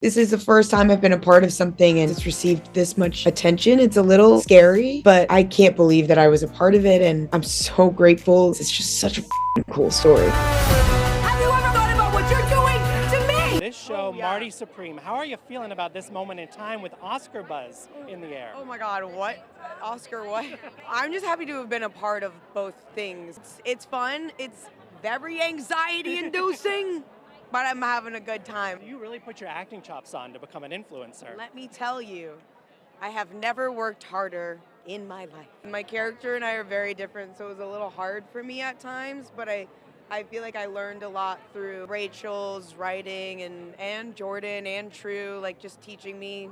This is the first time I've been a part of something and it's received this much attention. It's a little scary, but I can't believe that I was a part of it, and I'm so grateful. It's just such a cool story. Have you ever thought about what you're doing to me? This show, Marty Supreme, how are you feeling about this moment in time with Oscar buzz in the air? Oh my God, what? Oscar, what? I'm just happy to have been a part of both things. It's fun, it's very anxiety inducing, but I'm having a good time. You really put your acting chops on to become an influencer. Let me tell you, I have never worked harder in my life. My character and I are very different, so it was a little hard for me at times, but I feel like I learned a lot through Rachel's writing and Jordan and True, like just teaching me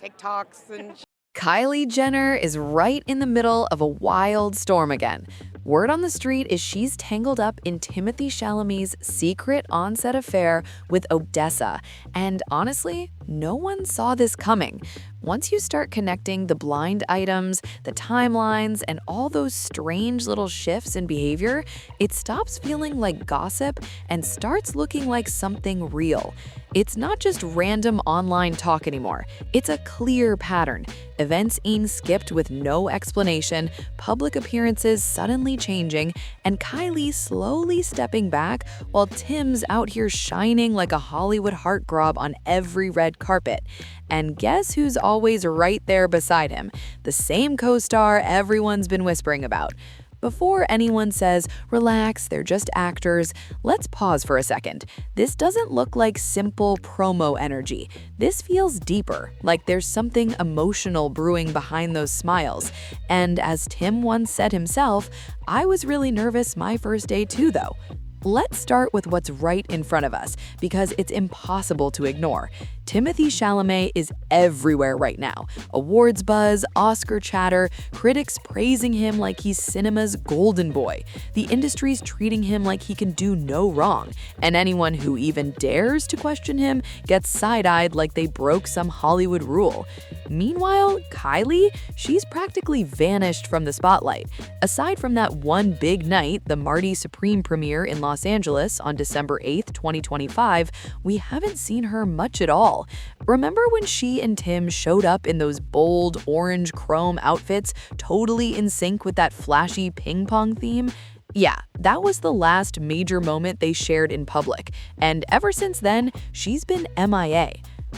TikToks and Kylie Jenner is right in the middle of a wild storm again. Word on the street is she's tangled up in Timothée Chalamet's secret on-set affair with Odessa. And honestly, no one saw this coming. Once you start connecting the blind items, the timelines, and all those strange little shifts in behavior, it stops feeling like gossip and starts looking like something real. It's not just random online talk anymore. It's a clear pattern. Events being skipped with no explanation, public appearances suddenly changing, and Kylie slowly stepping back while Tim's out here shining like a Hollywood heartthrob on every red carpet. And guess who's always right there beside him? The same co-star everyone's been whispering about. Before anyone says, relax, they're just actors, let's pause for a second. This doesn't look like simple promo energy. This feels deeper, like there's something emotional brewing behind those smiles. And as Tim once said himself, I was really nervous my first day too, though. Let's start with what's right in front of us, because it's impossible to ignore. Timothée Chalamet is everywhere right now. Awards buzz, Oscar chatter, critics praising him like he's cinema's golden boy. The industry's treating him like he can do no wrong, and anyone who even dares to question him gets side-eyed like they broke some Hollywood rule. Meanwhile, Kylie, she's practically vanished from the spotlight. Aside from that one big night, the Marty Supreme premiere in Los Angeles on December 8th, 2025, we haven't seen her much at all. Remember when she and Tim showed up in those bold orange chrome outfits, totally in sync with that flashy ping pong theme? Yeah, that was the last major moment they shared in public, and ever since then, she's been MIA.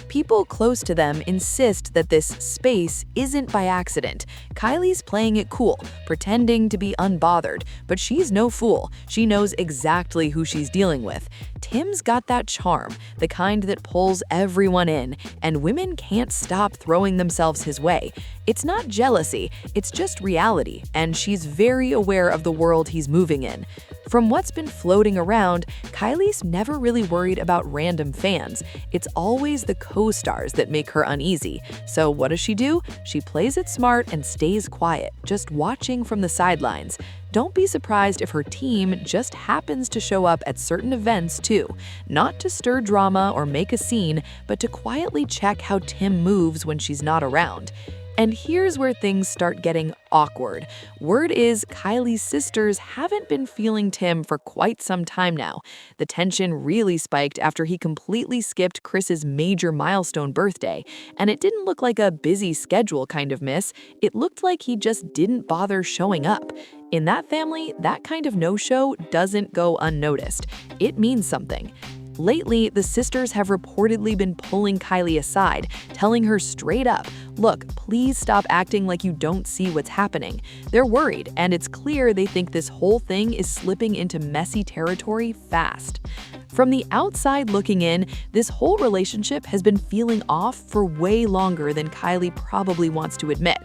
People close to them insist that this space isn't by accident. Kylie's playing it cool, pretending to be unbothered, but she's no fool. She knows exactly who she's dealing with. Tim's got that charm, the kind that pulls everyone in, and women can't stop throwing themselves his way. It's not jealousy, it's just reality, and she's very aware of the world he's moving in. From what's been floating around, Kylie's never really worried about random fans. It's always the co-stars that make her uneasy. So what does she do? She plays it smart and stays quiet, just watching from the sidelines. Don't be surprised if her team just happens to show up at certain events too. Not to stir drama or make a scene, but to quietly check how Tim moves when she's not around. And here's where things start getting awkward. Word is Kylie's sisters haven't been feeling Tim for quite some time now. The tension really spiked after he completely skipped Chris's major milestone birthday, and it didn't look like a busy schedule kind of miss. It looked like he just didn't bother showing up. In that family, that kind of no-show doesn't go unnoticed. It means something. Lately, the sisters have reportedly been pulling Kylie aside, telling her straight up, look, please stop acting like you don't see what's happening. They're worried, and it's clear they think this whole thing is slipping into messy territory fast. From the outside looking in, this whole relationship has been feeling off for way longer than Kylie probably wants to admit.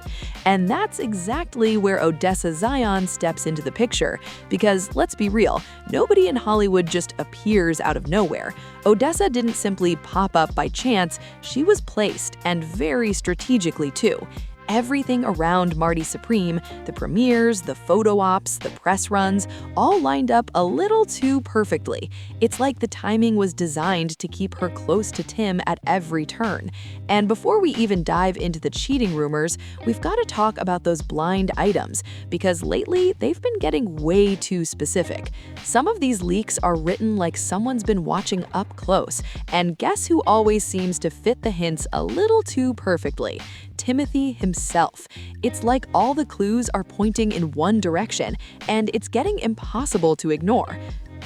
And that's exactly where Odessa A'Zion steps into the picture. Because let's be real, nobody in Hollywood just appears out of nowhere. Odessa didn't simply pop up by chance, she was placed, and very strategically too. Everything around Marty Supreme, the premieres, the photo ops, the press runs, all lined up a little too perfectly. It's like the timing was designed to keep her close to Tim at every turn. And before we even dive into the cheating rumors, we've got to talk about those blind items, because lately they've been getting way too specific. Some of these leaks are written like someone's been watching up close, and guess who always seems to fit the hints a little too perfectly? Timothee himself. It's like all the clues are pointing in one direction, and it's getting impossible to ignore.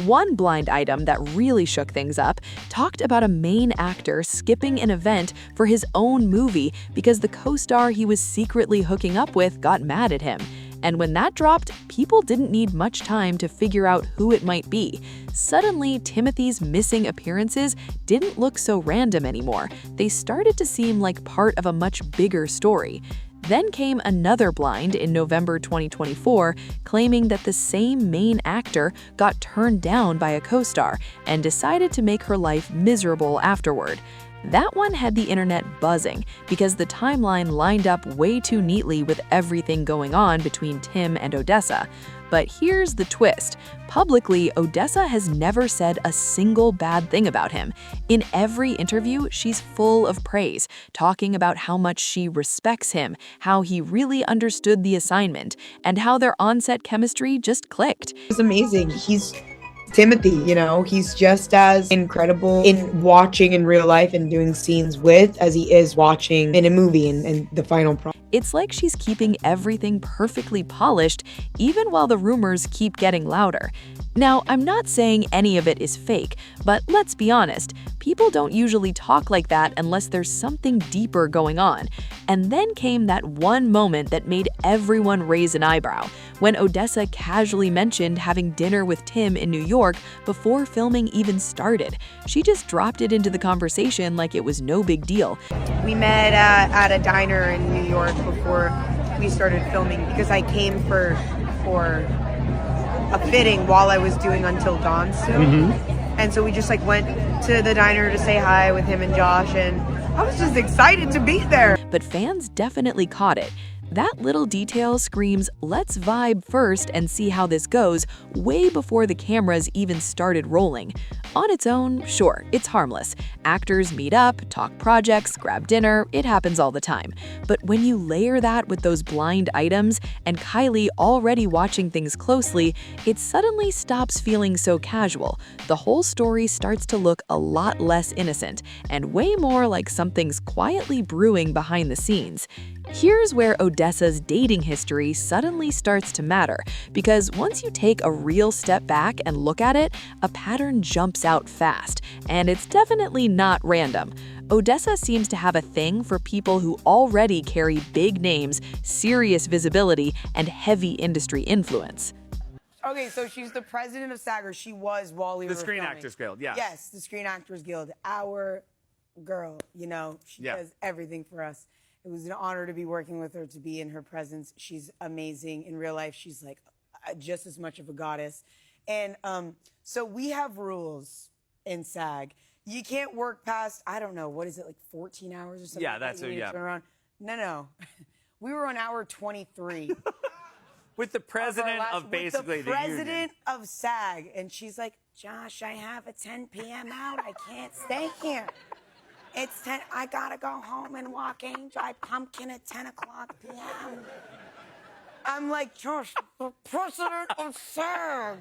One blind item that really shook things up talked about a main actor skipping an event for his own movie because the co-star he was secretly hooking up with got mad at him. And when that dropped, people didn't need much time to figure out who it might be. Suddenly, Timothee's missing appearances didn't look so random anymore. They started to seem like part of a much bigger story. Then came another blind in November 2024, claiming that the same main actor got turned down by a co-star and decided to make her life miserable afterward. That one had the internet buzzing because the timeline lined up way too neatly with everything going on between Tim and Odessa. But here's the twist. Publicly, Odessa has never said a single bad thing about him. In every interview, she's full of praise, talking about how much she respects him, how he really understood the assignment, and how their on-set chemistry just clicked. It's amazing. He's Timothee, he's just as incredible in watching in real life and doing scenes with as he is watching in a movie and the final product. It's like she's keeping everything perfectly polished, even while the rumors keep getting louder. Now, I'm not saying any of it is fake, but let's be honest, people don't usually talk like that unless there's something deeper going on. And then came that one moment that made everyone raise an eyebrow, when Odessa casually mentioned having dinner with Tim in New York before filming even started. She just dropped it into the conversation like it was no big deal. We met at a diner in New York before we started filming because I came for a fitting while I was doing Until Dawn still. And so we just went to the diner to say hi with him and Josh, and I was just excited to be there. But fans definitely caught it. That little detail screams, let's vibe first and see how this goes, way before the cameras even started rolling. On its own, sure, it's harmless. Actors meet up, talk projects, grab dinner, it happens all the time. But when you layer that with those blind items and Kylie already watching things closely, it suddenly stops feeling so casual. The whole story starts to look a lot less innocent and way more like something's quietly brewing behind the scenes. Here's where Odessa's dating history suddenly starts to matter, because once you take a real step back and look at it, a pattern jumps out fast, and it's definitely not random. Odessa seems to have a thing for people who already carry big names, serious visibility, and heavy industry influence. Okay, so she's the president of SAG, or she was while we were The Screen filming. Actors Guild, yeah. Yes, the Screen Actors Guild. Our girl, she does everything for us. It was an honor to be working with her, to be in her presence. She's amazing. In real life, she's just as much of a goddess. And so we have rules in SAG. You can't work past, I don't know, 14 hours or something? Yeah, that's it, yeah. Turn around. No. We were on hour 23. With the president of basically the union. The president of SAG. And she's like, Josh, I have a 10 p.m. out. I can't stay here. It's 10, I gotta go home and walk Angel. I pumpkin at 10 o'clock p.m. I'm like, Josh, the president of SAG.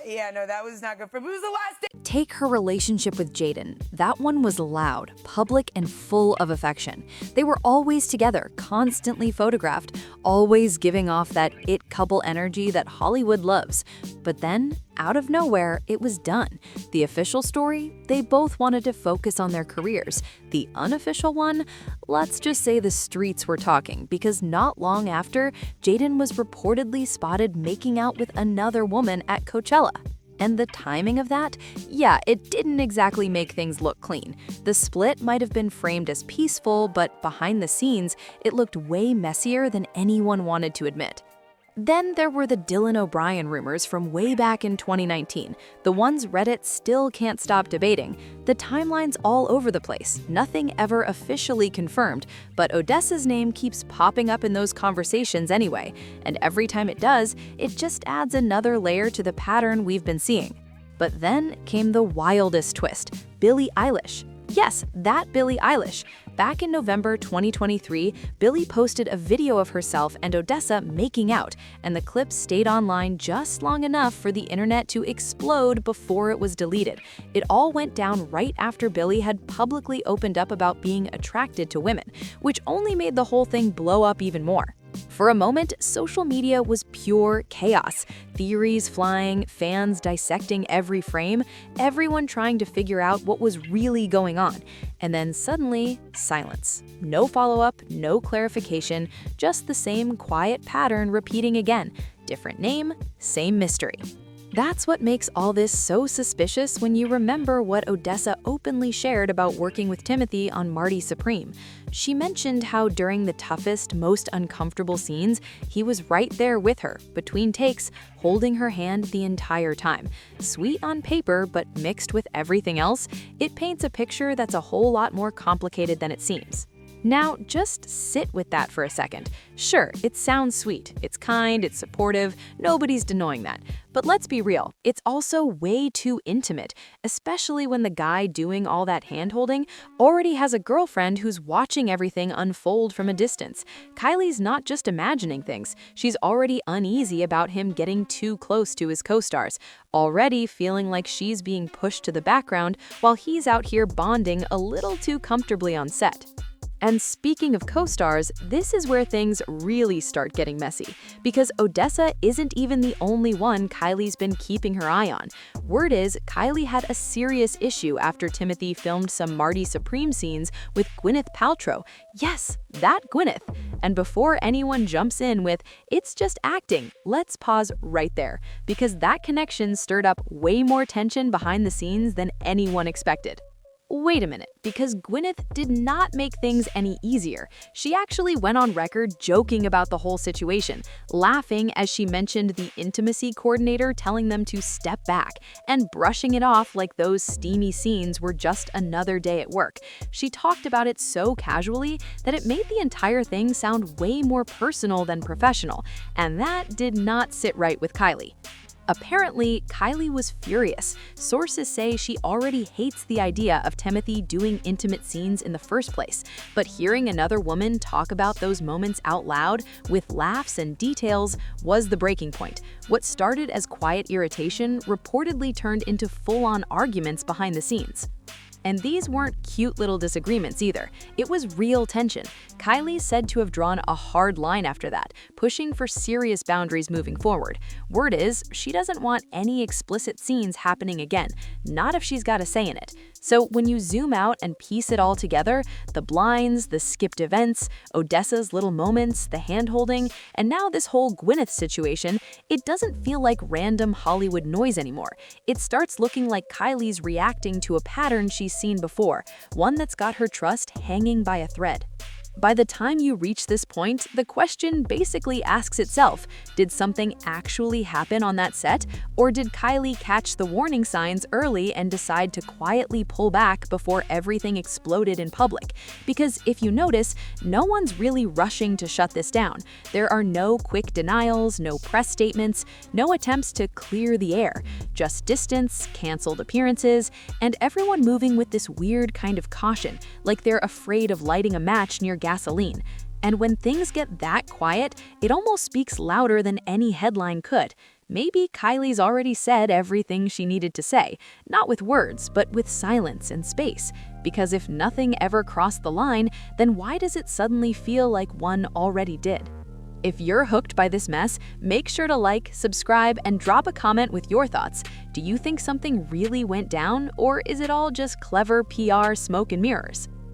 Yeah, no, that was not good for me. It was the last day. Take her relationship with Jaden. That one was loud, public, and full of affection. They were always together, constantly photographed, always giving off that it couple energy that Hollywood loves. But then, out of nowhere, it was done. The official story, they both wanted to focus on their careers. The unofficial one, let's just say the streets were talking, because not long after, Jaden was reportedly spotted making out with another woman at Coachella. And the timing of that? Yeah, it didn't exactly make things look clean. The split might have been framed as peaceful, but behind the scenes, it looked way messier than anyone wanted to admit. Then there were the Dylan O'Brien rumors from way back in 2019, the ones Reddit still can't stop debating. The timeline's all over the place, nothing ever officially confirmed, but Odessa's name keeps popping up in those conversations anyway, and every time it does, it just adds another layer to the pattern we've been seeing. But then came the wildest twist, Billie Eilish. Yes, that Billie Eilish. Back in November 2023, Billie posted a video of herself and Odessa making out, and the clip stayed online just long enough for the internet to explode before it was deleted. It all went down right after Billie had publicly opened up about being attracted to women, which only made the whole thing blow up even more. For a moment, social media was pure chaos. Theories flying, fans dissecting every frame, everyone trying to figure out what was really going on. And then suddenly, silence. No follow-up, no clarification, just the same quiet pattern repeating again. Different name, same mystery. That's what makes all this so suspicious when you remember what Odessa openly shared about working with Timothee on Marty Supreme. She mentioned how during the toughest, most uncomfortable scenes, he was right there with her, between takes, holding her hand the entire time. Sweet on paper, but mixed with everything else, it paints a picture that's a whole lot more complicated than it seems. Now, just sit with that for a second. Sure, it sounds sweet, it's kind, it's supportive, nobody's denying that. But let's be real, it's also way too intimate, especially when the guy doing all that hand-holding already has a girlfriend who's watching everything unfold from a distance. Kylie's not just imagining things, she's already uneasy about him getting too close to his co-stars, already feeling like she's being pushed to the background while he's out here bonding a little too comfortably on set. And speaking of co-stars, this is where things really start getting messy, because Odessa isn't even the only one Kylie's been keeping her eye on. Word is, Kylie had a serious issue after Timothee filmed some Marty Supreme scenes with Gwyneth Paltrow. Yes, that Gwyneth. And before anyone jumps in with, "It's just acting," let's pause right there, because that connection stirred up way more tension behind the scenes than anyone expected. Wait a minute, because Gwyneth did not make things any easier. She actually went on record joking about the whole situation, laughing as she mentioned the intimacy coordinator telling them to step back, and brushing it off like those steamy scenes were just another day at work. She talked about it so casually that it made the entire thing sound way more personal than professional, and that did not sit right with Kylie. Apparently, Kylie was furious. Sources say she already hates the idea of Timothee doing intimate scenes in the first place, but hearing another woman talk about those moments out loud, with laughs and details, was the breaking point. What started as quiet irritation reportedly turned into full-on arguments behind the scenes. And these weren't cute little disagreements either. It was real tension. Kylie's said to have drawn a hard line after that, pushing for serious boundaries moving forward. Word is, she doesn't want any explicit scenes happening again, not if she's got a say in it. So when you zoom out and piece it all together, the blinds, the skipped events, Odessa's little moments, the hand-holding, and now this whole Gwyneth situation, it doesn't feel like random Hollywood noise anymore. It starts looking like Kylie's reacting to a pattern she's seen before, one that's got her trust hanging by a thread. By the time you reach this point, the question basically asks itself, did something actually happen on that set? Or did Kylie catch the warning signs early and decide to quietly pull back before everything exploded in public? Because if you notice, no one's really rushing to shut this down. There are no quick denials, no press statements, no attempts to clear the air. Just distance, canceled appearances, and everyone moving with this weird kind of caution, like they're afraid of lighting a match near gasoline. And when things get that quiet, it almost speaks louder than any headline could. Maybe Kylie's already said everything she needed to say, not with words, but with silence and space. Because if nothing ever crossed the line, then why does it suddenly feel like one already did? If you're hooked by this mess, make sure to like, subscribe, and drop a comment with your thoughts. Do you think something really went down, or is it all just clever PR smoke and mirrors?